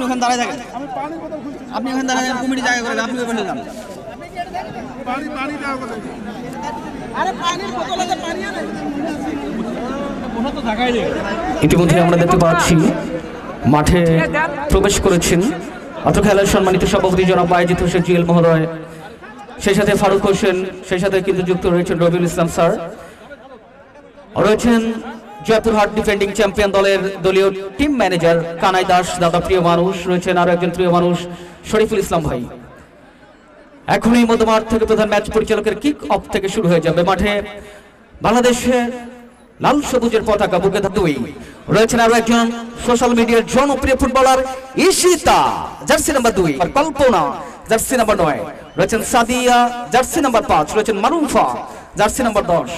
ওখানে দাঁড়ায় থাকেন, আপনি ওখানে দাঁড়ায় কমিটি জায়গা করেন, আপনি ওখানে যান। ইতিমধ্যে আমরা দেখতে পাচ্ছি মাঠে প্রবেশ করেছেন অত্র খেলার সম্মানিত সভাপতি জনাব বায়েজিদ হোসেন জিএল মহোদয়, সেই সাথে ফারুক হোসেন, সেই সাথে কিন্তু যুক্ত রয়েছেন রবিউল ইসলাম স্যার, রয়েছেন জয়পুরহাট ডিফেন্ডিং চ্যাম্পিয়ন দলের দলীয় টিম ম্যানেজার কানাই দাস দাদা, প্রিয় মানুষ রয়েছেন আরো একজন প্রিয় মানুষ শরীফুল ইসলাম ভাই। এখনই মধ্যমাঠ থেকে প্রধান ম্যাচ পরিচালকের কিক অফ থেকে শুরু হয়ে যাবে। মাঠে বাংলাদেশে লাল সবুজের পতাকা বুকে দুই রয়েছেন আরো একজন সোশ্যাল মিডিয়ার জনপ্রিয় ফুটবলার ঈশিতা জার্সি নাম্বার 2, আর কল্পনা জার্সি নাম্বার 9, রয়েছেন সাদিয়া জার্সি নাম্বার 5, রয়েছেন মারুফা জার্সি নাম্বার 10,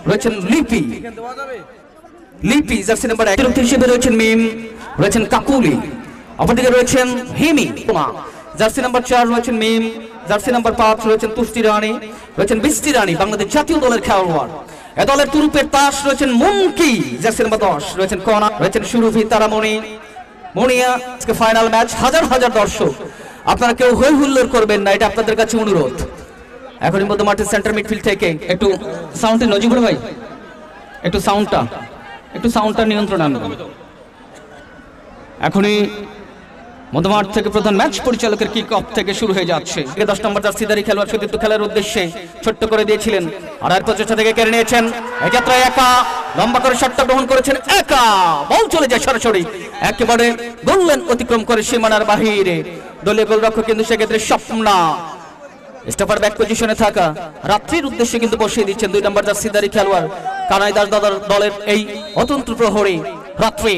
রয়েছেন লিপি জার্সি নাম্বার 1 হিসেবে রয়েছেন মিম, রয়েছেন কাকুলি, অপরদিকে রয়েছেন হিমি জার্সি নাম্বার 4, রয়েছেন মিম জার্সি নাম্বার 5, রয়েছেন তুষ্টি রানী, রয়েছেন বৃষ্টি রানী বাংলাদেশ জাতীয় দলের খেলোয়াড়। এ দলের তুরুপের তাস রয়েছেন মুনকি জার্সি নাম্বার 10, রয়েছেন কনা, রয়েছেন সুরভি তারামণি মনিয়া। আজকে ফাইনাল ম্যাচ, হাজার হাজার দর্শক, আপনারা কেউ হই হুল্লোড় করবেন না, এটা আপনাদের কাছে অনুরোধ। এখনই মধ্যে মাঠের সেন্টার মিডফিল্ড থেকে একটু সাউন্ডে নজিবুর ভাই, একটু সাউন্ডটা নিয়ন্ত্রণ আনবেন। এখনই মধ্যমাঠ থেকে প্রধান ম্যাচ পরিচালকের কিক অফ থেকে শুরু হয়ে যাচ্ছে। 10 নম্বর জার্সিধারী খেলোয়াড় সতীর্থ খেলার উদ্দেশ্যে ছোট্ট করে দিয়েছিলেন, আর প্রচেষ্টা থেকে কেড়ে নিয়েছেন। এই যাত্রায় একা লম্বা করে শটটা গ্রহণ করেছেন, একা বল চলে যায় সরাসরি একেবারে গোললাইন অতিক্রম করে সীমানার বাহিরে। দলীয় গোলরক্ষক কিন্তু সেক্ষেত্রে স্বপ্না স্টপার ব্যাক পজিশনে থাকা রাত্রির উদ্দেশ্যে কিন্তু বসিয়ে দিচ্ছেন 2 নম্বর জার্সিধারী খেলোয়াড় কানাই দাস দাদার দলের এই অতন্ত্র প্রহরী। রাত্রি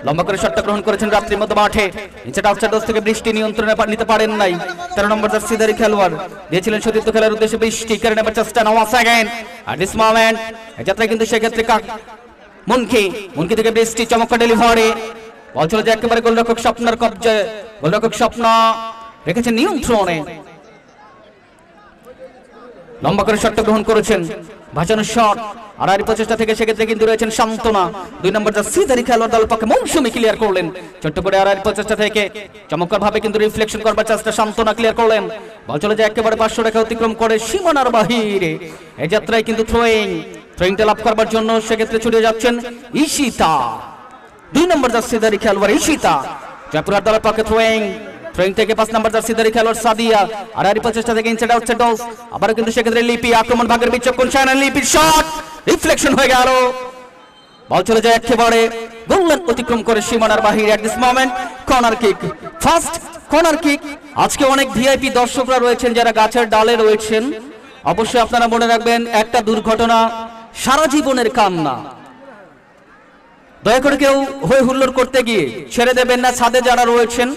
লম্বা করে শটটা গ্রহণ করেছেন রাত্রির মধ্যে মাঠে, নিচেটা আউটসাইড থেকে বৃষ্টি নিয়ন্ত্রণে নিতে পারেন নাই 13 নম্বর জার্সিধারী খেলোয়াড়, দিয়েছিলেন সতীর্থ খেলার উদ্দেশ্যে বৃষ্টি, কেড়ে নেবার চেষ্টা নাওয়া সেকেন্ড। আর দিস মোমেন্ট এই যাত্রায় কিন্তু সেক্ষেত্রে মুনকি থেকে বৃষ্টি চমৎকার ডেলিভারি, বল চলে যায় একেবারে গোলরক্ষক স্বপ্নার কবজায়। গোলরক্ষক স্বপ্না রেখেছেন নিয়ন্ত্রণে, লম্বা করে শটটা গ্রহণ করেছেন, ভাসানোর শট। আর প্রচেষ্টা থেকে সেক্ষেত্রে কিন্তু রয়েছেন সান্তনা 2 নম্বর জার্সিধারী খেলোয়াড় দল পক্ষে মৌসুমী ক্লিয়ার করলেন ছোট্ট করে। আর প্রচেষ্টা থেকে চমৎকার ভাবে কিন্তু রিফ্লেকশন করবার চেষ্টা সান্তনা ক্লিয়ার করলেন, বল চলে যায় একেবারে 500 রেখা অতিক্রম করে সীমানার বাহিরে। এই যাত্রায় কিন্তু থ্রোয়িংটা লাভ করবার জন্য সেক্ষেত্রে ছুটে যাচ্ছেন ঈশিতা 2 নম্বর জার্সিধারী খেলোয়াড় ঈশিতা। জয়পুরহাট দলের পক্ষে থ্রোয়িং থেকে 5 নম্বর জার্সিধারী খেলোয়াড় সাদিয়া। আর প্রচেষ্টা থেকে ইনসাইড আউটসাইড ডলস, আবারও কিন্তু সেক্ষেত্রে লিপি আক্রমণ ভাগের বিচক্ষণ শায়না লিপির শট রিফ্লেকশন হয়ে গেল, বল চলে যায় একেবারে গোললাইন অতিক্রম করে সীমানার বাহিরে। এট this moment corner kick, first corner kick. আজকে অনেক ভিআইপি দর্শকরা রয়েছেন যারা গাছের ডালে রয়েছেন, অবশ্যই আপনারা মনে রাখবেন একটা দুর্ঘটনা সারা জীবনের কান্না। দয়া করে কেউ হই হুল্লোড় করতে গিয়ে ছেড়ে দেবেন না ছাদে যারা রয়েছেন,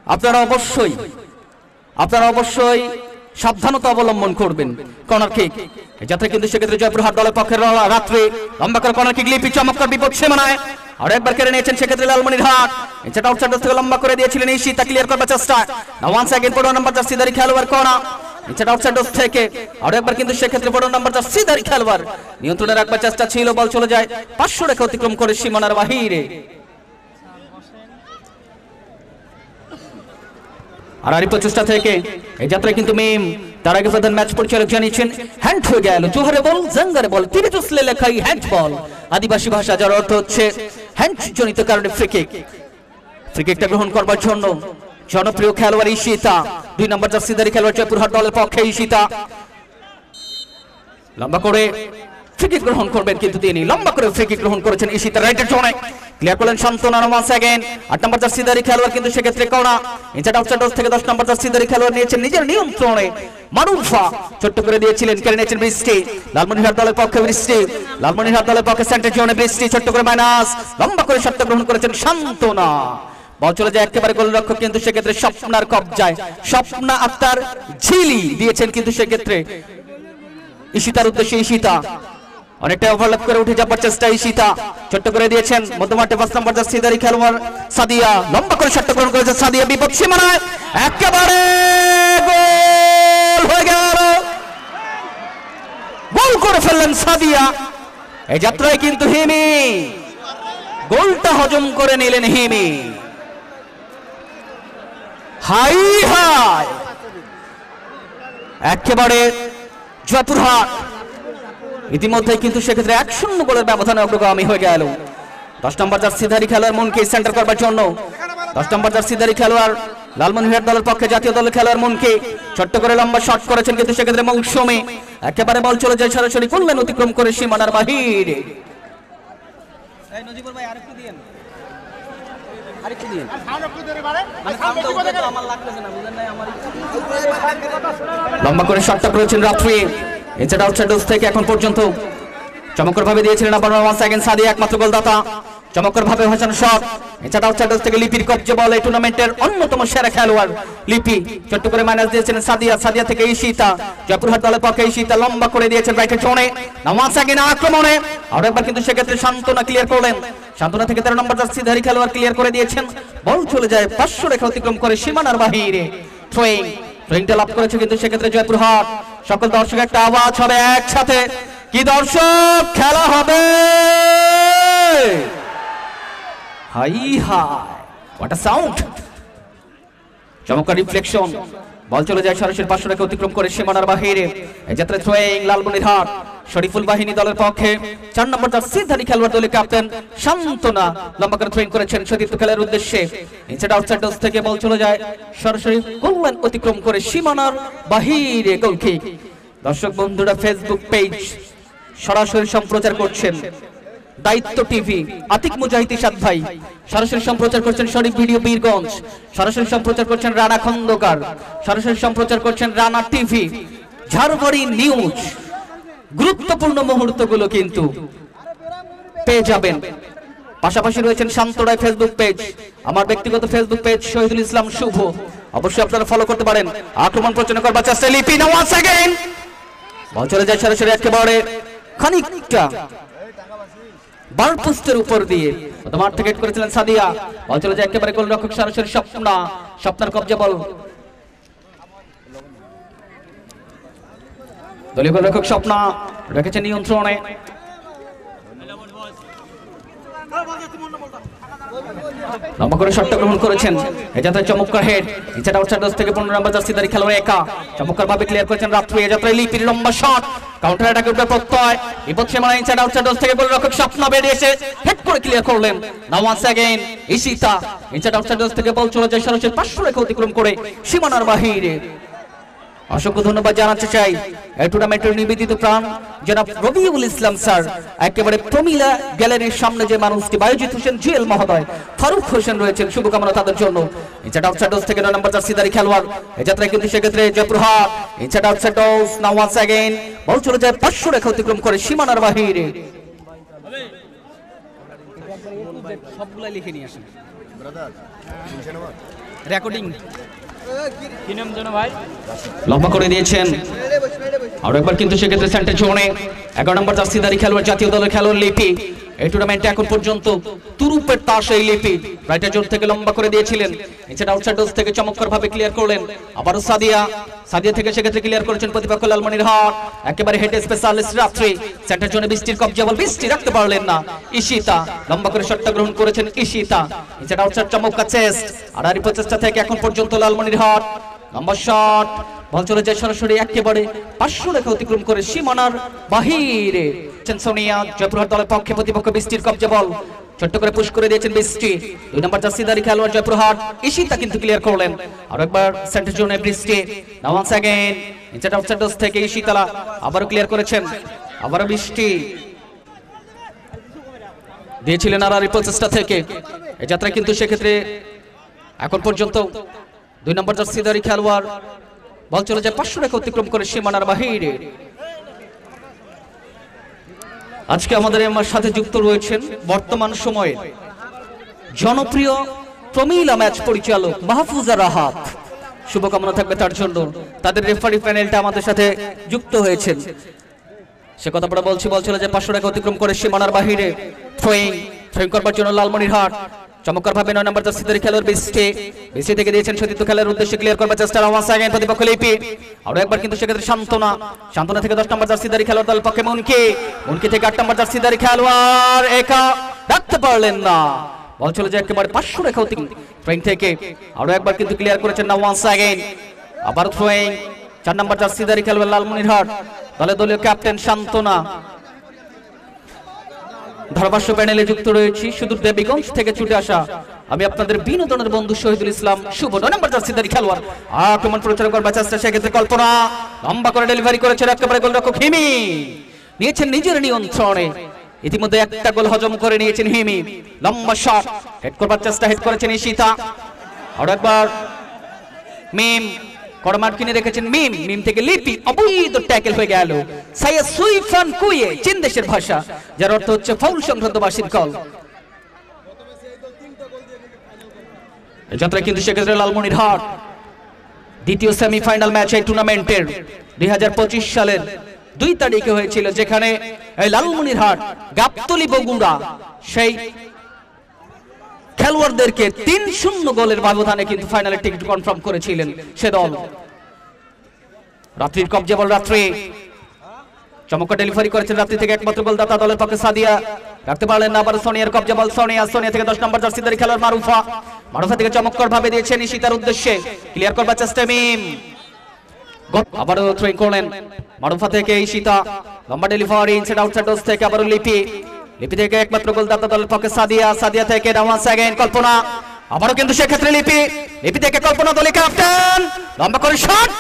আপনারা অবশ্যই সাবধানতা অবলম্বন করবেন। কর্নার কিক যাতে কিন্তু সেক্ষেত্রে জয়পুরহাট দলের পক্ষের রাত্রে লম্বা করে কর্নার কিক লিপি চমৎকার বিপদ সীমানায় আর একবার কেড়ে নিয়েছেন সেক্ষেত্রে লালমনিরহাট। এটা আউটসাইড থেকে লম্বা করে দিয়েছিলেন ঈশিতা, ক্লিয়ার করবার চেষ্টা। নাও ওয়ান্স अगेन 15 নম্বর জার্সিধারী খেলোয়াড় কর্নার, এটা আউটসাইড থেকে আর একবার কিন্তু সেক্ষেত্রে 15 নম্বর জার্সিধারী খেলোয়াড় নিয়ন্ত্রণে রাখবার চেষ্টা ছিল, বল চলে যায় 500 রেখা অতিক্রম করে সীমানার বাহিরে। আর প্রচেষ্টা থেকে এই যাত্রায় কিন্তু মিম, তার আগে প্রধান ম্যাচ পরিচালক জানিয়েছেন হ্যান্ড হয়ে গেল, জোহরে বল জঙ্গরে বল তীরে চুসলে লেখাই হ্যান্ড বল, আদিবাসী ভাষা যার অর্থ হচ্ছে হ্যান্ড জনিত কারণে ফ্রি কিকটা গ্রহণ করবার জন্য জনপ্রিয় খেলোয়াড় ঈশিতা 2 নম্বর জার্সিধারী খেলোয়াড় জয়পুরহাট দলের পক্ষে ঈশিতা লম্বা করে ফ্রি কিক গ্রহণ করবেন, কিন্তু তিনি লম্বা করে ফ্রি কিক গ্রহণ করেছেন ঈশিতা রাইটের জোনে, ক্লিয়ার করলেন সান্তনা। ওয়ান্স अगेन 8 নম্বর জার্সিধারী খেলোয়াড় কিন্তু সেক্ষেত্রে কর্নার, ইনসাইড আউটসাইড থেকে 10 নম্বর জার্সিধারী খেলোয়াড় নিয়েছেন নিজের নিয়ন্ত্রণে, মারুফা ছোট্ট করে দিয়েছিলেন, কেড়ে নিয়েছেন বৃষ্টি লালমনিরহাট দলের পক্ষে লালমনিরহাট দলের পক্ষে সেন্টার জোনে বৃষ্টি ছোট্ট করে মাইনাস, লম্বা করে শটটা গ্রহণ করেছেন সান্তনা, বল চলে যায় একেবারে গোলরক্ষক কিন্তু সেক্ষেত্রে স্বপ্নার কবজায়, স্বপ্না আক্তার ঝিলি দিয়েছেন কিন্তু সেক্ষেত্রে ঈশিতার উদ্দেশ্যে। ঈশিতা অনেকটা ওভারল্যাপ করে উঠে যাবার চেষ্টা, ঈশিতা ছোট্ট করে দিয়েছেন মধ্যমাঠে 5 নম্বর জার্সিধারী খেলোয়াড় সাদিয়া, লম্বা করে শটটা গ্রহণ করেছে সাদিয়া, বিপদ সীমানায় একেবারে গোল হয়ে গেল, গোল করে ফেললেন সাদিয়া। এই যাত্রায় কিন্তু হিমি গোলটা হজম করে নিলেন হিমি। হাই হাই একেবারে জয়পুরহাট ইতিমধ্যে কিন্তু সেক্ষেত্রে 1-0 গোলের ব্যবধানে অগ্রগামী হয়ে গেল। 10 নম্বর জার্সিধারী খেলোয়াড় মনকে সেন্টার করবার জন্য 10 নম্বর জার্সিধারী খেলোয়াড় লালমনিরহাট দলের পক্ষে জাতীয় দলের খেলোয়াড় মনকে ছোট্ট করে লম্বা শট করেছেন, কিন্তু সেক্ষেত্রে মৌসুমী একেবারে বল চলে যায় সরাসরি করলেন অতিক্রম করে সীমানার বাহিরে। লম্বা করে শটটা করেছেন রাত্রি ইনসাইড আউটসাইড ডোজ থেকে এখন পর্যন্ত চমৎকার ভাবে দিয়েছিলেন আবার ওয়ান সেকেন্ড সাদিয়া একমাত্র গোলদাতা। চমৎকার ভাবে ভাসানো শট ইনসাইড আউটসাইড ডোজ থেকে লিপির কবজে বল। এই টুর্নামেন্টের অন্যতম সেরা খেলোয়াড় লিপি ছোট্ট করে ম্যানেজ দিয়েছেন সাদিয়া, সাদিয়া থেকে ঈশিতা জয়পুরহাট দলের পক্ষে ঈশিতা লম্বা করে দিয়েছেন রাইটের জোনে ওয়ান সেকেন্ড আক্রমণে আর একবার কিন্তু সেক্ষেত্রে শান্তনা ক্লিয়ার করলেন। শান্তনা থেকে 13 নম্বর জার্সিধারী খেলোয়াড় ক্লিয়ার করে দিয়েছেন, বল চলে যায় 500 রেখা অতিক্রম করে সীমানার বাহিরে। থ্রোয়িংটা লাভ করেছে কিন্তু সেক্ষেত্রে জয়পুরহাট। সকল দর্শক একটা আওয়াজ হবে একসাথে, কি দর্শক খেলা হবে। High high what a sound. চমৎকার রিফ্লেকশন, বল চলে যায় সরাসরি 500 রেখা অতিক্রম করে সীমানার বাহিরে। এই যাত্রা থ্রোয়িং লালমনিরহাট শরীফুল বাহিনী দলের পক্ষে 4 নম্বর জার্সিধারী খেলোয়াড় দলের ক্যাপ্টেন শান্তনা লম্বা করে থ্রোয়িং করেছেন সতীর্থ খেলার উদ্দেশ্যে। ইনসাইড আউটসাইড ডোজ থেকে বল চলে যায় সরাসরি গোললাইন অতিক্রম করে সীমানার বাহিরে গোল কিক। দর্শক বন্ধুরা ফেসবুক পেজ সরাসরি সম্প্রচার করছেন দায়িত্ব টিভি, আতিক মুজাহিদ ইশাদ ভাই সরাসরি সম্প্রচার করছেন শরীফ ভিডিও বীরগঞ্জ, সরাসরি সম্প্রচার করছেন রানা খন্দকার, সরাসরি সম্প্রচার করছেন রানা টিভি, ঝাড়বাড়ি নিউজ। গুরুত্বপূর্ণ মুহূর্তগুলো কিন্তু পেয়ে যাবেন। পাশাপাশি রয়েছেন শান্তরায় ফেসবুক পেজ, আমার ব্যক্তিগত ফেসবুক পেজ শহীদুল ইসলাম শুভ, অবশ্যই আপনারা ফলো করতে পারেন। আক্রমণ প্রচার করবার চেষ্টা লিপি না ওয়ান্স अगेन বল চলে যায় সরাসরি একেবারে খানিকটা বার পোস্টের উপর দিয়ে মাঠ থেকে করেছিলেন সাদিয়া, বল চলে যায় একেবারে গোলরক্ষক সরাসরি স্বপ্না, স্বপ্নার কবজা বল দলীয় গোলরক্ষক স্বপ্না রেখেছেন নিয়ন্ত্রণে। লম্বা করে শটটা গ্রহণ করেছেন, এই যাত্রায় চমৎকার হেড ইনসাইড আউটসাইড ডোজ থেকে 15 নম্বর জার্সিধারী খেলোয়াড় একা চমৎকার ভাবে ক্লিয়ার করেছেন রাত্রি। এই যাত্রায় লিপির লম্বা শট কাউন্টার অ্যাটাকের উপরে প্রত্যয় বিপদ সীমানা ইনসাইড আউটসাইড ডোজ থেকে গোলরক্ষক স্বপ্না বেরিয়ে এসে হেড করে ক্লিয়ার করলেন। Now once again Ishita inside outside ডোজ থেকে বল চলে যায় সরাসরি 500 রেখা অতিক্রম করে সীমানার বাহিরে। অসংখ্য ধন্যবাদ জানাতে চাই এই টুর্নামেন্টের নিবেদিত প্রাণ জনাব রবিউল ইসলাম স্যার, একেবারে প্রমিলা গ্যালারির সামনে যে মানুষটি বায়োজিৎ হোসেন জুয়েল মহোদয়, ফারুক হোসেন রয়েছেন, শুভকামনা তাদের জন্য। ইনসাইড আউটসাইড ডোজ থেকে 9 নম্বর জার্সিধারী খেলোয়াড় এই যাত্রায় কিন্তু সেক্ষেত্রে জয়পুরহাট ইনসাইড আউটসাইড ডোজ নাও ওয়ান্স अगेन বল চলে যায় 500 রেখা অতিক্রম করে সীমানার বাহিরে। সবগুলা লিখে নিয়ে আসেন ব্রাদার, রেকর্ডিং কি নাম জানো ভাই, লম্বা করে দিয়েছেন আর একবার কিন্তু সেক্ষেত্রে সেন্টার জোনে 11 নম্বর জার্সিধারী খেলোয়াড় জাতীয় দলের খেলোয়াড় লিপি। এই টুর্নামেন্টে এখন পর্যন্ত তুরুপের তাস এই লিপি রাইটের জোন থেকে লম্বা করে দিয়েছিলেন, ইনসাইড আউটসাইড ডোজ থেকে চমৎকার ভাবে ক্লিয়ার করলেন। আবারও সাদিয়া, সাদিয়া থেকে সেক্ষেত্রে ক্লিয়ার করেছেন প্রতিপক্ষ লালমনিরহাট, একেবারে হেড স্পেশালিস্ট রাত্রি সেন্টার জোনে বৃষ্টির কবজা বল বৃষ্টি রাখতে পারলেন না। ঈশিতা লম্বা করে শটটা গ্রহণ করেছেন ঈশিতা, ইনসাইড আউটসাইড চমৎকার চেস্ট আর আরি প্রচেষ্টা থেকে এখন পর্যন্ত লালমনিরহাট লম্বা শট বল চলে যায় সরাসরি একেবারে 500 রেখা অতিক্রম করে সীমানার বাহিরে। সোনিয়া জয়পুরহাট দলের পক্ষে প্রতিপক্ষ বৃষ্টির কবজা বল ছোট্ট করে পুশ করে দিয়েছেন বৃষ্টি। 2 নম্বর জার্সিধারী খেলোয়াড় জয়পুরহাট ঈশিতা কিন্তু ক্লিয়ার করলেন আর একবার সেন্টার জোনে বৃষ্টি now once again inside outside ডোজ থেকে ঈশিতা আবারও ক্লিয়ার করেছেন, আবারও বৃষ্টি দিয়েছিলেন আর আরি প্রচেষ্টা থেকে। এই যাত্রা কিন্তু সেক্ষেত্রে এখন পর্যন্ত 2 নম্বর জার্সিধারী খেলোয়াড় বল চলে যায় 500 রেখা অতিক্রম করে সীমানার বাহিরে। আজকে আমাদের সাথে যুক্ত রয়েছেন বর্তমান সময়ে জনপ্রিয় প্রমিলা ম্যাচ পরিচালক মাহফুজা রাহাত, শুভকামনা থাকবে তার জন্য। তাদের রেফারি প্যানেলটা আমাদের সাথে যুক্ত হয়েছেন, সে কথা পরে বলছি। বল চলে যায় 500 রেখা অতিক্রম করে সীমানার বাহিরে। থ্রোয়িং করবার জন্য লালমনিরহাট চমৎকার ভাবে 9 নম্বর জার্সিধারী খেলোয়াড় বৃষ্টি থেকে দিয়েছেন সতীর্থ খেলার উদ্দেশ্যে ক্লিয়ার করবার চেষ্টা ওয়ান্স अगेन প্রতিপক্ষ লিপি আর একবার কিন্তু সেক্ষেত্রে শান্তনা থেকে 10 নম্বর জার্সিধারী খেলোয়াড় দল পক্ষে মনকি থেকে 8 নম্বর জার্সিধারী খেলোয়াড় একা রাখতে পারলেন না। বল চলে যায় একেবারে 500 রেখা অতিক্রম থ্রোয়িং থেকে আরো একবার কিন্তু ক্লিয়ার করেছেন না ওয়ান্স अगेन আবার থ্রোয়িং 4 নম্বর জার্সিধারী খেলোয়াড় লালমনিরহাট দলীয় ক্যাপ্টেন শান্তনা ধারাভাষ্য প্যানেলে যুক্ত রয়েছি সুদূর দেবীগঞ্জ থেকে ছুটে আসা আমি আপনাদের বিনোদনের বন্ধু শহীদুল ইসলাম শুভ 9 নম্বর জার্সিধারী খেলোয়াড় আক্রমণ পরিচালনা করবার চেষ্টা সেক্ষেত্রে কল্পনা লম্বা করে ডেলিভারি করেছেন একেবারে গোলরক্ষক হিমি নিয়েছেন নিজের নিয়ন্ত্রণে ইতিমধ্যে একটা গোল হজম করে নিয়েছেন হিমি লম্বা শট হেড করবার চেষ্টা হেড করেছেন ঈশিতা আর একবার মিম কর্মার কিনে রেখেছেন মিম থেকে লিপি অবৈধ ট্যাকেল হয়ে গেল সাইয়া সুইফান কুয়ে চীন দেশের ভাষা যার অর্থ হচ্ছে ফাউল সংক্রান্ত বাসির কল এই যাত্রায় কিন্তু সেক্ষেত্রে লালমনিরহাট দ্বিতীয় সেমিফাইনাল ম্যাচ এই টুর্নামেন্টের 2025 সালের 2 তারিখে হয়েছিল যেখানে এই লালমনিরহাট গাবতলী বগুড়া সেই খেলোয়াড়দেরকে 3-0 গোলের ব্যবধানে কিন্তু ফাইনালে টিকিট কনফার্ম করেছিলেন সে দল রাত্রির কবজা বল রাত্রি চমৎকার ডেলিভারি করেছেন রাত্রি থেকে একমাত্র গোলদাতা দলের পক্ষে সাদিয়া রাখতে পারলেন না আবার সোনিয়ার কবজা বল সোনিয়া থেকে 10 নম্বর জার্সিধারী খেলোয়াড় মারুফা থেকে চমৎকার ভাবে দিয়েছেন ঈশিতার উদ্দেশ্যে ক্লিয়ার করবার চেষ্টা মিম আবারও থ্রোয়িং করলেন মারুফা থেকে ঈশিতা লম্বা ডেলিভারি ইনসাইড আউটসাইড ডোজ থেকে আবারও লিপি থেকে একমাত্র গোলদাতা দলের পক্ষে সাদিয়া থেকে ওয়ান্স अगेन কল্পনা আবারও কিন্তু সেক্ষেত্রে লিপি থেকে কল্পনা দলের ক্যাপ্টেন লম্বা করে শট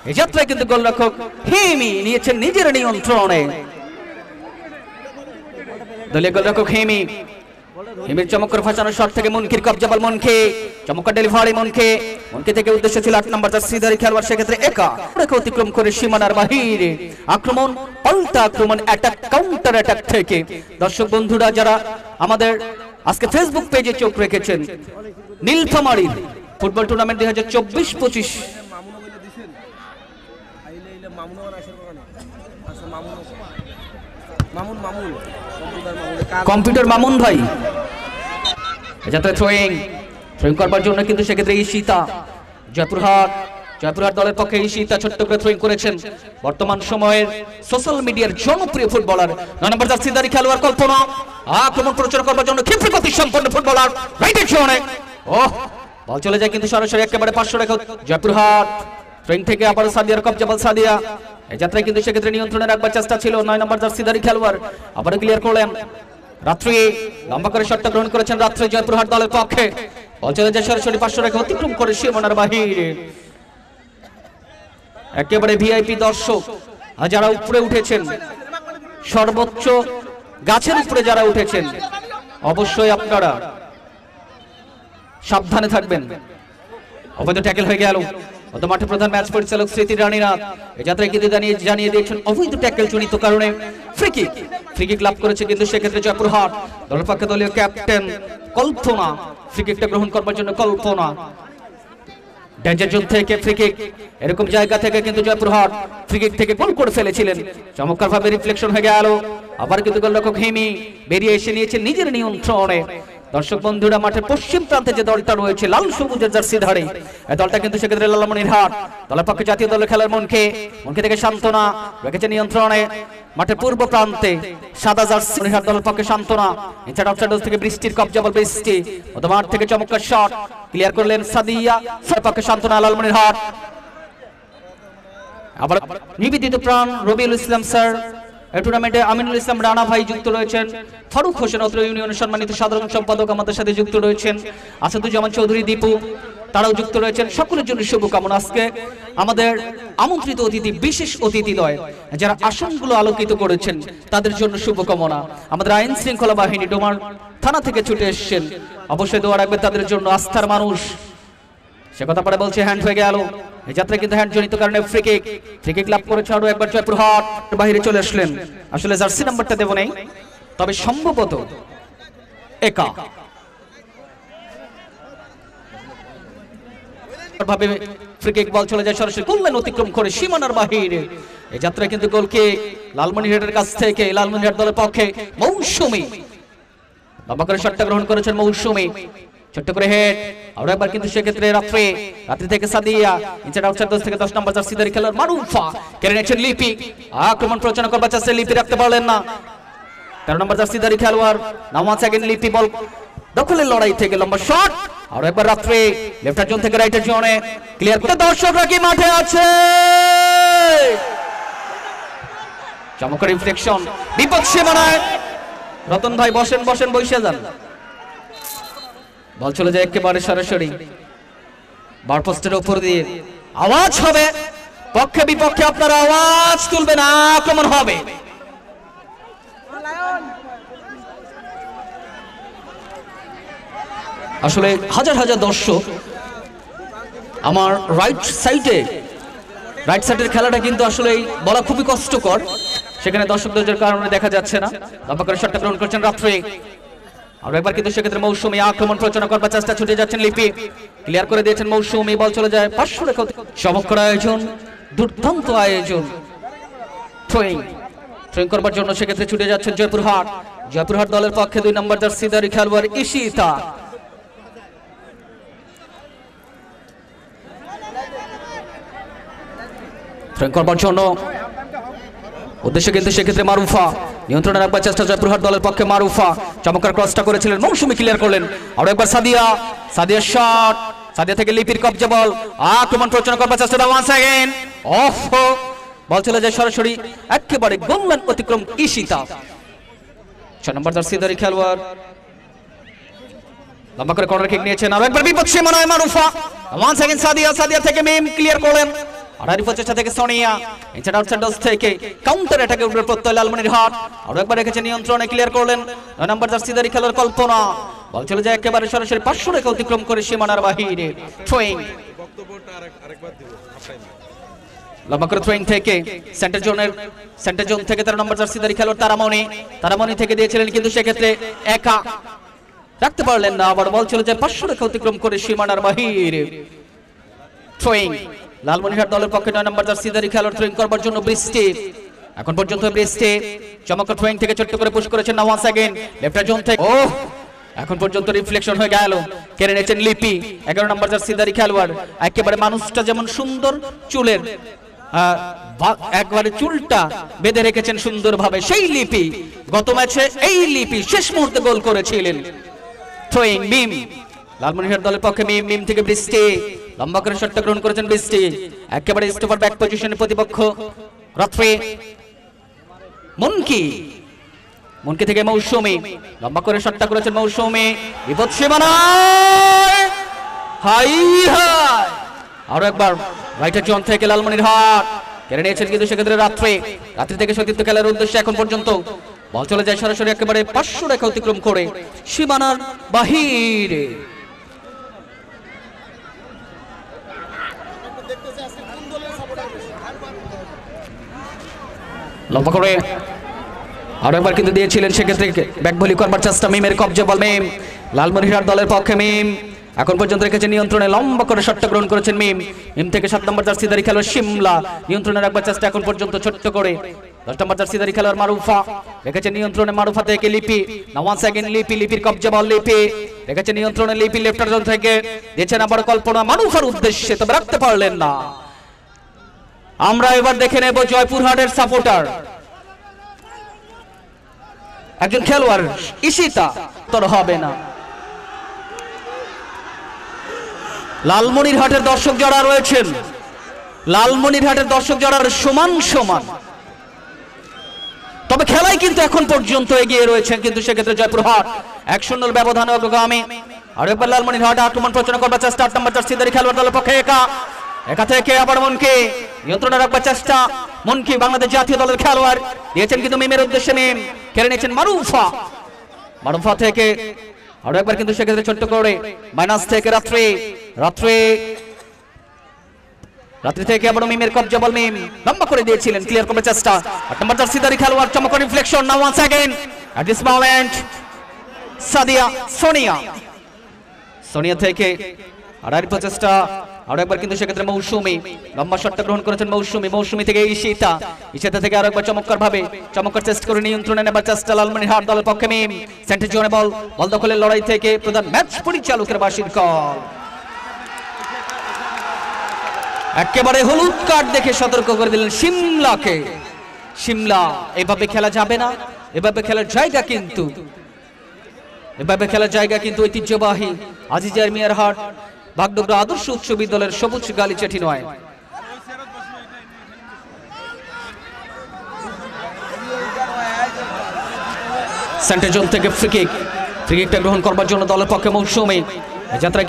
এই যাত্রায় কিন্তু গোলরক্ষক হিমি নিয়েছেন নিজের নিয়ন্ত্রণে দলীয় গোলরক্ষক হিমির চমৎকার ফাঁসানো শট থেকে মুনকির কবজা বল মুনকি চমৎকার ডেলিভারি মুনকি থেকে উদ্দেশ্য ছিল 8 নম্বর জার্সিধারী খেলোয়াড় সেক্ষেত্রে একা রেখা অতিক্রম করে সীমানার বাহিরে আক্রমণ পাল্টা আক্রমণ অ্যাটাক কাউন্টার অ্যাটাক থেকে দর্শক বন্ধুরা যারা আমাদের আজকে ফেসবুক পেজে চোখ রেখেছেন নীলফামারীর ফুটবল টুর্নামেন্ট 2024-25 কম্পিউটার মামুন ভাই যাতে থ্রোয়িং করবার জন্য কিন্তু সেক্ষেত্রে ঈশিতা জয়পুরহাট দলের পক্ষে ঈশিতা ছোট্ট করে থ্রোয়িং করেছেন বর্তমান সময়ের সোশ্যাল মিডিয়ার জনপ্রিয় ফুটবলার 9 নম্বর জার্সিধারী খেলোয়াড় কল্পনা আক্রমণ পরিচালনা করবার জন্য ক্ষিপ্র গতি সম্পন্ন ফুটবলার রাইটের জোনে বল চলে যায় কিন্তু সরাসরি একেবারে 500 রেখা জয়পুরহাট থ্রোয়িং থেকে আবার সাদিয়ার কবজা বল সাদিয়া এই যাত্রায় কিন্তু সেক্ষেত্রে নিয়ন্ত্রণে রাখবার চেষ্টা ছিল 9 নম্বর জার্সিধারী খেলোয়াড় আবারও ক্লিয়ার করলেন রাত্রি লম্বা করে শটটা গ্রহণ করেছেন রাত্রি জয়পুরহাট দলের পক্ষে বল চলে যায় সরাসরি 500 রেখা অতিক্রম করে সীমানার বাহিরে একেবারে ভিআইপি দর্শক যারা উপরে উঠেছেন সর্বোচ্চ গাছের উপরে যারা উঠেছেন অবশ্যই আপনারা সাবধানে থাকবেন অবৈধ ট্যাকেল হয়ে গেল অত মাঠে প্রধান ম্যাচ পরিচালক স্মৃতি রানীনাথ এই যাত্রায় কিন্তু জানিয়ে দিয়েছেন অবৈধ ট্যাকেল জনিত কারণে ফ্রি কিক লাভ করেছে কিন্তু সেক্ষেত্রে জয়পুরহাট দলের পক্ষে দলীয় ক্যাপ্টেন কল্পনা ফ্রি কিকটা গ্রহণ করবার জন্য কল্পনা ডেঞ্জার জোন থেকে ফ্রি কিক এরকম জায়গা থেকে কিন্তু জয়পুরহাট ফ্রি কিক থেকে গোল করে ফেলেছিলেন চমৎকার ভাবে রিফ্লেকশন হয়ে গেল আবার কিন্তু গোলরক্ষক হিমি বেরিয়ে এসে নিয়েছেন নিজের নিয়ন্ত্রণে দর্শক বন্ধুরা মাঠের পশ্চিম প্রান্তে যে দলটা রয়েছে লাল সবুজের জার্সিধারী এই দলটা কিন্তু সেক্ষেত্রে লালমনিরহাট দলের পক্ষে জাতীয় দলের খেলার মনকে থেকে শান্তনা রেখেছে নিয়ন্ত্রণে মাঠের পূর্ব প্রান্তে সাদা জার্সিধারী দলের পক্ষে শান্তনা ইনসাইড আউটসাইড থেকে বৃষ্টির কবজা বল বৃষ্টি মাঠ থেকে চমৎকার শট ক্লিয়ার করলেন সাদিয়া দলের পক্ষে শান্তনা লালমনিরহাট আবার নিবেদিত প্রাণ রবিউল ইসলাম স্যার এই টুর্নামেন্টে আমিনুল ইসলাম রানা ভাই যুক্ত রয়েছেন ফারুক হোসেন অত্র ইউনিয়নের সম্মানিত সাধারণ সম্পাদক আমাদের সাথে যুক্ত রয়েছেন আসাদুজ্জামান চৌধুরী দীপু তারাও যুক্ত রয়েছেন সকলের জন্য শুভকামনা আজকে আমাদের আমন্ত্রিত অতিথি বিশেষ অতিথিদ্বয় যারা আসনগুলো আলোকিত করেছেন তাদের জন্য শুভকামনা আমাদের আইন শৃঙ্খলা বাহিনী ডোমার থানা থেকে ছুটে এসেছেন অবশ্যই দোয়া রাখবেন তাদের জন্য আস্থার মানুষ সে কথা পরে বলছে হ্যান্ড হয়ে গেল এই যাত্রায় কিন্তু হ্যান্ড জনিত কারণে ফ্রি কিক লাভ করেছে আরো একবার জয়পুরহাট বাইরে চলে আসলেন আসলে জার্সি নাম্বারটা দেব নেই তবে সম্ভবত একা ভাবে ফ্রি কিক বল চলে যায় সরাসরি গোল লাইন অতিক্রম করে সীমানার বাহিরে এই যাত্রায় কিন্তু গোলকে লালমনিরহাটের কাছ থেকে লালমনিরহাট দলের পক্ষে মৌসুমী লম্বা করে শটটা গ্রহণ করেছেন মৌসুমী ছোট্ট করে হেড আরো একবার কিন্তু সেক্ষেত্রে রাত্রি থেকে সাদিয়া ইনসাইড আউটসাইড থেকে 10 নম্বর জার্সিধারী খেলোয়াড় মারুফা কেড়ে নিয়েছেন লিপি আক্রমণ প্রচারণা করবার চেষ্টা লিপি রাখতে পারলেন না 13 নম্বর জার্সিধারী খেলোয়াড় ওয়ান্স अगेन লিপি বল দখলের লড়াই থেকে লম্বা শট, আর একবার রাত্রে লেফট জোন থেকে রাইট জোনে ক্লিয়ার করতে দর্শকরা কি মাঠে আছে? চমৎকার রিফ্লেকশন, বিপদ সীমানায়। রতন ভাই বসেন বসেন, বসে যান। বল চলে যায় একেবারে সরাসরি বার পোস্টের উপর দিয়ে। আওয়াজ হবে, পক্ষে বিপক্ষে আপনারা আওয়াজ তুলবেন, আক্রমণ হবে। আসলে হাজার হাজার দর্শক আমার রাইট সাইডের খেলাটা কিন্তু আসলে বলা খুবই কষ্টকর, সেখানে দর্শকদের কারণে দেখা যাচ্ছে না। লম্বা করে শটটা গ্রহণ করছেন রাত্রে, আর একবার কিন্তু সেক্ষেত্রে মৌসুমী আক্রমণ প্রচারণা করবার চেষ্টা, ছুটে যাচ্ছেন লিপি, ক্লিয়ার করে দিয়েছেন মৌসুমী, বল চলে যায় 500 রেখা। চমৎকার আয়োজন, দুর্দান্ত আয়োজন। থ্রোয়িং করবার জন্য সেক্ষেত্রে ছুটে যাচ্ছেন জয়পুরহাট দলের পক্ষে 2 নম্বর জার্সিধারী খেলোয়াড় ঈশিতা। থ্রোয়িং করবার জন্য উদ্দেশ্যে কিন্তু সেক্ষেত্রে মারুফা, নিয়ন্ত্রণে রাখবার চেষ্টা জয়পুরহাট দলের পক্ষে মারুফা। চমৎকার ক্রসটা করেছিলেন মৌসুমী, ক্লিয়ার করলেন। আর একবার সাদিয়া শট, সাদিয়া থেকে লিপির কবজা, বল আক্রমণ প্রচারণা করবার চেষ্টা, ওয়ান্স अगेन অফ, বল চলে যায় সরাসরি একেবারে গোললাইন অতিক্রম ঈশিতা। 6 নম্বর জার্সিধারী খেলোয়াড় লম্বা করে কর্নার কিক নিয়েছেন, আর একবার বিপদ সীমানায় মারুফা, ওয়ান্স अगेन সাদিয়া থেকে মিম, ক্লিয়ার করলেন। আর প্রচেষ্টা থেকে সোনিয়া, ইনসাইড আউটসাইড ডস থেকে কাউন্টার অ্যাটাকের উপরে প্রত্যয় লালমনিরহাট। আর একবার রেখেছেন নিয়ন্ত্রণে, ক্লিয়ার করলেন 9 নম্বর জার্সিধারী খেলোয়াড় কল্পনা, বল চলে যায় একেবারে সরাসরি 500 রেখা অতিক্রম করে সীমানার বাহিরে। থ্রোয়িং, লম্বা করে থ্রোয়িং থেকে সেন্টার জোন থেকে 13 নম্বর জার্সিধারী খেলোয়াড় তারামণি থেকে দিয়েছিলেন, কিন্তু সেক্ষেত্রে একা রাখতে পারলেন না। আবার বল চলে যায় 500 রেখা অতিক্রম করে সীমানার বাহিরে। থ্রোয়িং, লালমনিরহাট দলের পক্ষে 9 নম্বর জার্সিধারী খেলোয়াড় থ্রোয়িং করবার জন্য বৃষ্টি। এখন পর্যন্ত বৃষ্টি চমৎকার থ্রোয়িং থেকে ছোট্ট করে পুশ করেছেন না, ওয়ান্স अगेन লেফট জোন থেকে। ও এখন পর্যন্ত রিফ্লেকশন হয়ে গেল, কেড়ে নিয়েছেন লিপি, 11 নম্বর জার্সিধারী খেলোয়াড়। একেবারে মানুষটা যেমন সুন্দর, চুলের একবারে চুলটা বেঁধে রেখেছেন সুন্দরভাবে, সেই লিপি গত ম্যাচে এই লিপি শেষ মুহূর্তে গোল করেছিলেন। থ্রোয়িং মিম, লালমনিরহাট দলের পক্ষে মিম থেকে বৃষ্টি, লম্বা করে শটটা গ্রহণ করেছেন বৃষ্টি, একেবারে স্টপার ব্যাক পজিশনে প্রতিপক্ষ রাত্রে। মনকি থেকে মৌসুমী, লম্বা করে শটটা করেছেন মৌসুমী, বিপদ সীমানায়, হাই আরো একবার রাইটার জোন থেকে লালমনিরহাট কেড়ে নিয়েছেন, কিন্তু সেক্ষেত্রে রাত্রি থেকে সতীর্থ খেলার উদ্দেশ্যে এখন পর্যন্ত বল চলে যায় সরাসরি একেবারে 500 রেখা অতিক্রম করে সীমানার বাহিরে। লম্বা করে আরো একবার কিন্তু দিয়েছিলেন, সেক্ষেত্রে ব্যাক ভলি করবার চেষ্টা, মিমের কবজা, বল মিম, লালমনিরহাট দলের পক্ষে মিম এখন পর্যন্ত রেখেছেন নিয়ন্ত্রণে, লম্বা করে শটটা গ্রহণ করেছেন মিম থেকে 7 নম্বর জার্সিধারী খেলোয়াড় শিমলা, নিয়ন্ত্রণে রাখবার চেষ্টা এখন পর্যন্ত ছোট্ট করে। 10 নম্বর জার্সিধারী খেলোয়াড় মারুফা রেখেছেন নিয়ন্ত্রণে, মারুফা থেকে লিপি, না ওয়ান্স अगेन লিপির কবজা, বল লিপি রেখেছেন নিয়ন্ত্রণে, লিপি লেফট জোন থেকে দিয়েছেন আবার কল্পনা মারুফার উদ্দেশ্যে, তবে রাখতে পারলেন না। আমরা এবার দেখে নেব জয়পুরহাটের সাপোর্টার একজন খেলোয়াড় ঈশিতা, তোর হবে না। লালমনিরহাটের দর্শক যারা রয়েছেন, লালমনিরহাটের দর্শক যারা সমান, তবে খেলাই কিন্তু এখন পর্যন্ত এগিয়ে রয়েছেন, কিন্তু সেক্ষেত্রে জয়পুরহাট 1-0 ব্যবধানে অগ্রগামী। আর একবার লালমনিরহাট আক্রমণ প্রচারণা করবার চেষ্টা, 8 নম্বর জার্সিধারী খেলোয়াড় দলের পক্ষে একা থেকে আবার মনকে নিয়ন্ত্রণে রাখবার চেষ্টা, মনকি বাংলাদেশ জাতীয় দলের খেলোয়াড় দিয়েছেন, কিন্তু মিমের উদ্দেশ্যে মিম কেড়ে নিয়েছেন মারুফা থেকে। আরো একবার কিন্তু সেক্ষেত্রে ছোট্ট করে মাইনাস থেকে রাত্রি থেকে আবার মিমের কবজা, বল মিম লম্বা করে দিয়েছিলেন, ক্লিয়ার করবার চেষ্টা, 8 নম্বর জার্সিধারী খেলোয়াড় চমৎকার reflection, now once again at this moment Sonia থেকে আর প্রচেষ্টা, আরো একবার কিন্তু সেক্ষেত্রে মৌসুমী লম্বা শটটা গ্রহণ করেছেন মৌসুমী থেকে ঈশিতা থেকে আরো একবার চমৎকার চেষ্টা করে নিয়ন্ত্রণে নেবার চেষ্টা লালমনিরহাট দলের পক্ষে মিম, সেন্টার জোনে বল দখলের লড়াই থেকে প্রধান ম্যাচ পরিচালকের বাঁশির কল, একেবারে হলুদ কার্ড দেখে সতর্ক করে দিলেন শিমলা, এভাবে খেলা যাবে না, এভাবে খেলার জায়গা কিন্তু এভাবে খেলার জায়গা কিন্তু ঐতিহ্যবাহী আজিজার মিয়ারহাট ভাগডোগরা আদর্শ উচ্চ বিদ্যালয়ের সবুজ গালিচাটি নয়। সেন্টার জোন থেকে ফ্রি কিকটা গ্রহণ করবার জন্য দলের পক্ষে মৌসুমী এই যাত্রা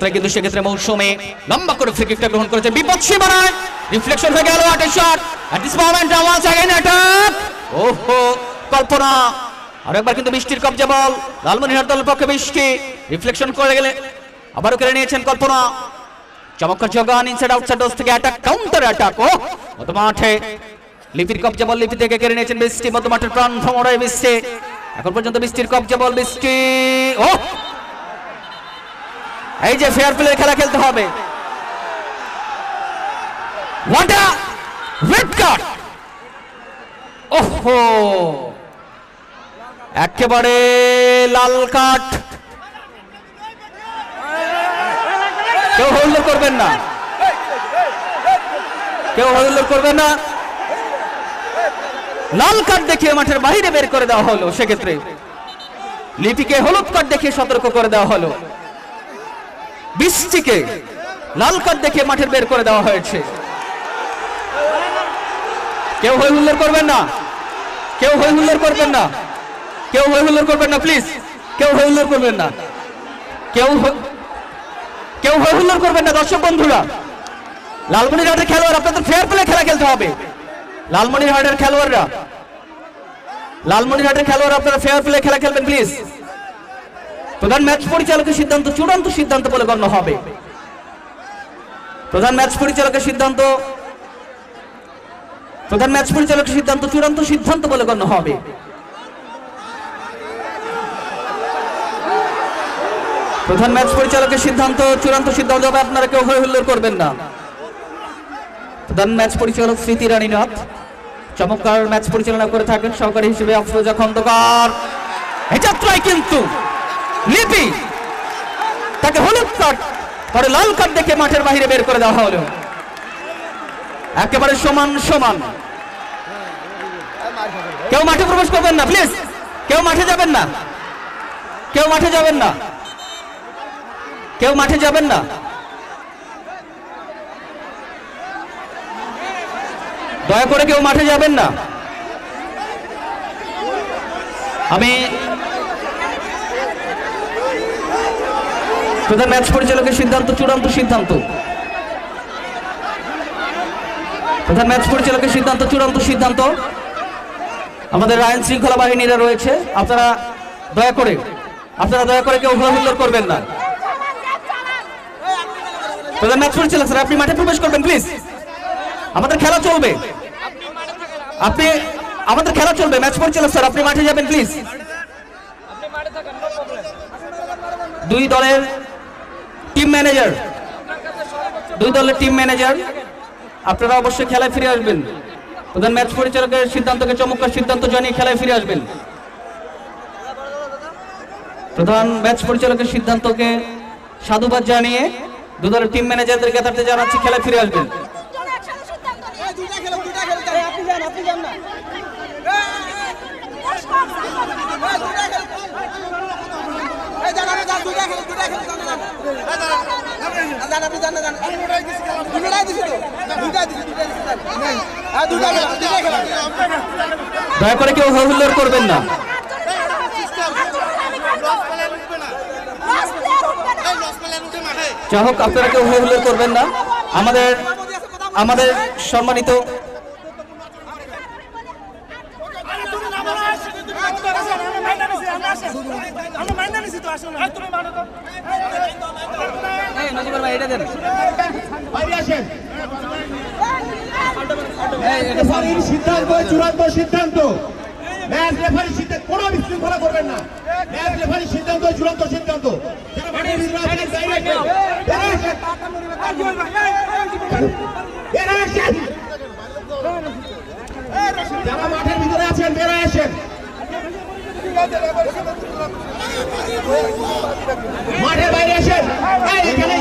কিন্তু সেক্ষেত্রে মৌসুমী লম্বা করে ফ্রি কিকটা গ্রহণ করেছে বিপদ সীমানায় রিফ্লেকশন হয়ে গেল আট shot at this moment once again attack ওহো কল্পনা আরেকবার কিন্তু বৃষ্টির কবজা বল লালমনিরহাট দলের পক্ষে বৃষ্টি রিফ্লেকশন করে গেলে আবারও কেড়ে নিয়েছেন কল্পনা চমৎকার যোগান ইনসাইড আউটসাইড ডোজ থেকে অ্যাটাক কাউন্টার অ্যাটাক ও মধ্য মাঠে লিপির কবজা বল লিপি থেকে কেড়ে নিয়েছেন বৃষ্টি মধ্য মাঠের প্রাণ ভ্রমণে বৃষ্টি এখন পর্যন্ত বৃষ্টির কবজা বল বৃষ্টি ও এই যে ফেয়ার প্লে খেলা খেলতে হবে হোয়াট আ রেড কার্ড ওহো একেবারে লাল কার্ড কেউ হইল করবেন না লাল কার্ড দেখিয়ে মাঠের বাইরে বের করে দেওয়া হলো সেক্ষেত্রে লিপিকে হলুদ কার্ড দেখিয়ে সতর্ক করে দেওয়া হলো বৃষ্টিকে লাল কার্ড দেখিয়ে মাঠের বের করে দেওয়া হয়েছে কেউ হই হুল্লোড় করবেন না প্লিজ কেউ হই হুল্লোড় করবেন না দর্শক বন্ধুরা লালমনিরহাটের খেলোয়াড় আপনাদের ফেয়ার প্লে খেলা খেলতে হবে লালমনিরহাটের খেলোয়াড়রা আপনারা ফেয়ার প্লে খেলা খেলবেন প্লিজ প্রধান ম্যাচ পরিচালকের সিদ্ধান্ত চূড়ান্ত সিদ্ধান্ত বলে গণ্য হবে প্রধান ম্যাচ পরিচালকের সিদ্ধান্ত চূড়ান্ত সিদ্ধান্ত বলে গণ্য হবে প্রধান ম্যাচ পরিচালকের সিদ্ধান্ত চূড়ান্ত সিদ্ধান্ত হবে আপনারা কেউ হই হুল্লোড় করবেন না প্রধান ম্যাচ পরিচালক স্মৃতি রানীনাথ চমৎকার ম্যাচ পরিচালনা করে থাকেন সহকারী হিসেবে আফরোজা খন্দকার এই যাত্রায় কিন্তু লিপি তাকে হলুদ কার্ড পরে লাল কার্ড দেখে মাঠের বাইরে বের করে দেওয়া হলো একেবারে সমান কেউ মাঠে প্রবেশ করবেন না প্লিজ কেউ মাঠে যাবেন না দয়া করে কেউ মাঠে যাবেন না আমি প্রধান ম্যাচ পরিচালকের সিদ্ধান্ত চূড়ান্ত সিদ্ধান্ত আমাদের আইন শৃঙ্খলা বাহিনীরা রয়েছে আপনারা দয়া করে কেউ হুল্লোড় করবেন না প্রধান ম্যাচ পরিচালক স্যার আপনি মাঠে প্রবেশ করবেন প্লিজ আমাদের খেলা চলবে ম্যাচ পরিচালক স্যার আপনি মাঠে যাবেন প্লিজ দুই দলের টিম ম্যানেজার আপনারা অবশ্যই খেলায় ফিরে আসবেন প্রধান ম্যাচ পরিচালকের সিদ্ধান্তকে চমৎকার সিদ্ধান্ত জানিয়ে খেলায় ফিরে আসবেন প্রধান ম্যাচ পরিচালকের সিদ্ধান্তকে সাধুবাদ জানিয়ে দু দলের টিম ম্যানেজারদের জ্ঞাতার্থে জানাচ্ছি খেলায় ফিরে আসবেন দয়া করে কেউ হুল্লোড় করবেন না যাই হোক আপনারা কেউ হুল্লোড় করবেন না আমাদের সম্মানিত সিদ্ধান্ত চূড়ান্ত সিদ্ধান্ত ম্যাচ রেফারি সিদ্ধান্ত কোনো বিশৃঙ্খলা করবেন না ম্যাচ রেফারি সিদ্ধান্ত চূড়ান্ত সিদ্ধান্ত যারা মাঠের ভিতরে আছেন বেরোয় আসেন মাঠের বাইরে আসেন এখানে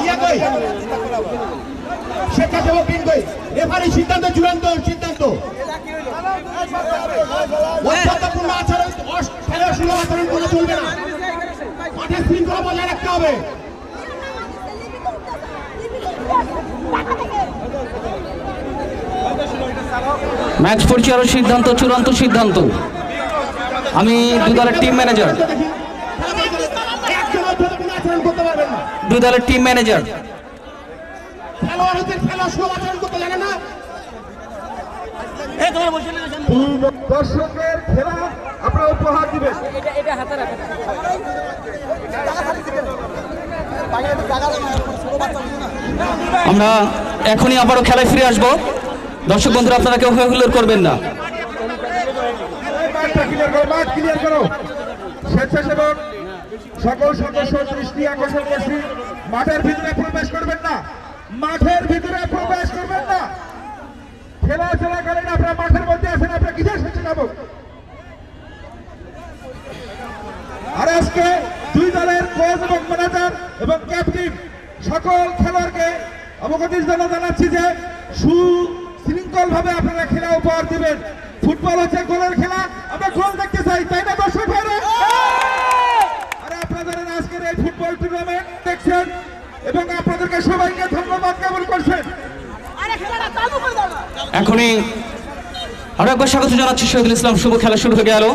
স্বেচ্ছাসেবক টিম কই রেফারি সিদ্ধান্ত চূড়ান্ত সিদ্ধান্ত অত্যন্তপূর্ণ আচরণ খেলা শুরু খারাপ আচরণ করা চলবে না, মাঠে শৃঙ্খলা বজায় রাখতে হবে। ম্যাচ পরিচালনার সিদ্ধান্ত চূড়ান্ত সিদ্ধান্ত। আমি দুই দলের টিম ম্যানেজার, দুই দলের টিম ম্যানেজার খেলোয়াড় হচ্ছে খেলা সব আচরণ করতে জানে না। দর্শকের খেলা আপনারা উপহার দিবেন। আমরা এখনই আবারও খেলায় ফিরে আসবো। দর্শক বন্ধুরা, আপনারা কেউ হয়ে হুল্লোড় করবেন না। মাঠ ক্লিয়ার করো। স্বেচ্ছাসেবক সকল সদস্য দৃষ্টি আকর্ষণ করছি, মাঠের ভিতরে প্রবেশ করবেন না, মাঠের ভিতরে প্রবেশ করবেন না। খেলা চলাকালীন আপনারা মাঠের মধ্যে আছেন, আপনারা কিসের স্বেচ্ছাসেবক? আর আজকে দুই দলের কোচ এবং ম্যানেজার এবং ক্যাপ্টেন সকল খেলোয়াড়কে অবগতির জন্য জানাচ্ছি যে সুশৃঙ্খল ভাবে আপনারা খেলা উপহার দিবেন। ফুটবল হচ্ছে গোলের খেলা, আমরা গোল দেখতে চাই, তাই না দর্শক ভাইরা? আর আপনাদের আজকের এই ফুটবল টুর্নামেন্ট দেখছেন এবং আপনাদেরকে সবাইকে ধন্যবাদ জ্ঞাপন করছেন। এখনই আরো একবার স্বাগত জানাচ্ছি শহীদুল ইসলাম শুভ। খেলা শুরু হয়ে গেল।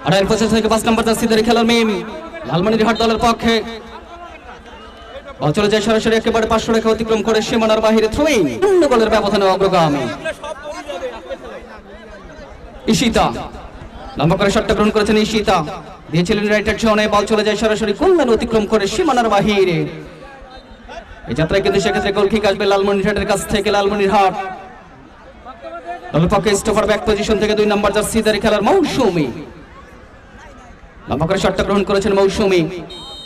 28 থেকে 5 নম্বর জার্সিধারী খেলার মেয়ে লালমনিরহাট দলের পক্ষে বল চলে যায় সরাসরি একেবারে 500 রেখা অতিক্রম করে সীমানার বাহিরে থ্রোইং। গোলের ব্যবধানে অগ্রগামী ঈশিতা। লম্বা করে শটটা গ্রহণ করেছেন ঈশিতা, দিয়েছিলেন রাইটের জোনে। বল চলে যায় সরাসরি গোললাইন অতিক্রম করে সীমানার বাহিরে। এই যাত্রায় কিন্তু সেক্ষেত্রে গোল কিক আসবে লালমনিরহাটের কাছ থেকে। লালমনিরহাট দলের পক্ষে স্টপার ব্যাক পজিশন থেকে 2 নম্বর জার্সিধারী খেলার মৌসুমী। লম্বা করে শটটা গ্রহণ করেছেন মৌসুমী।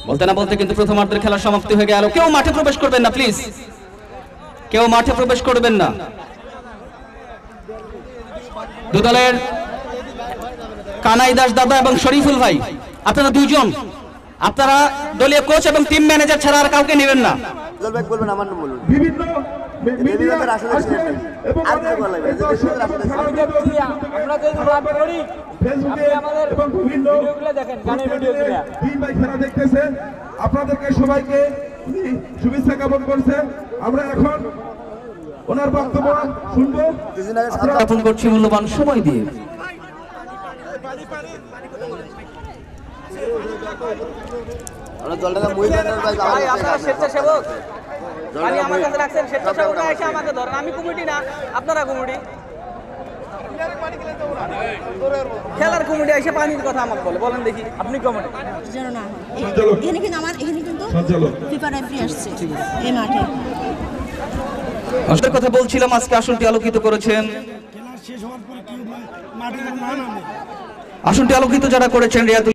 বলতে না বলতে কিন্তু প্রথমার্ধের খেলা সমাপ্তি হয়ে গেল। কেউ মাঠে প্রবেশ করবেন না প্লিজ, কেউ মাঠে প্রবেশ করবেন না। দু দলের কানাই দাস দাদা এবং শরীফুল ভাই, আপনারা দুইজন, আপনারা দলীয় কোচ এবং টিম ম্যানেজার ছাড়া আর কাউকে নেবেন না। বিভিন্ন মিডিয়া আসছে এবং এবং বিভিন্ন খেলা দেখতেছেন। আপনাদেরকে সবাইকে শুভেচ্ছা জ্ঞাপন করছেন। আমরা এখন ওনার বক্তব্য শুনবো। জ্ঞাপন করছি মূল্যবান সময় দিয়ে। স্বেচ্ছাসেবক আমার কাছে রাখছেন, স্বেচ্ছাসেবক এসে আমাকে ধরেন, আমি কমিটি না, আপনারা কমিটি। খেলার কমিটি এসে পানির কথা আমাকে বলে, বলেন দেখি আপনি কমিটি যেন না হয়। এখানে কিন্তু আমার এখানে কিন্তু ফিফা রেফারি আসছে এই মাঠে। আসল কথা বলছিলাম, আজকে আসনটি আলোকিত করেছেন, আসনটি আলোকিত যারা করেছেন রিয়াদ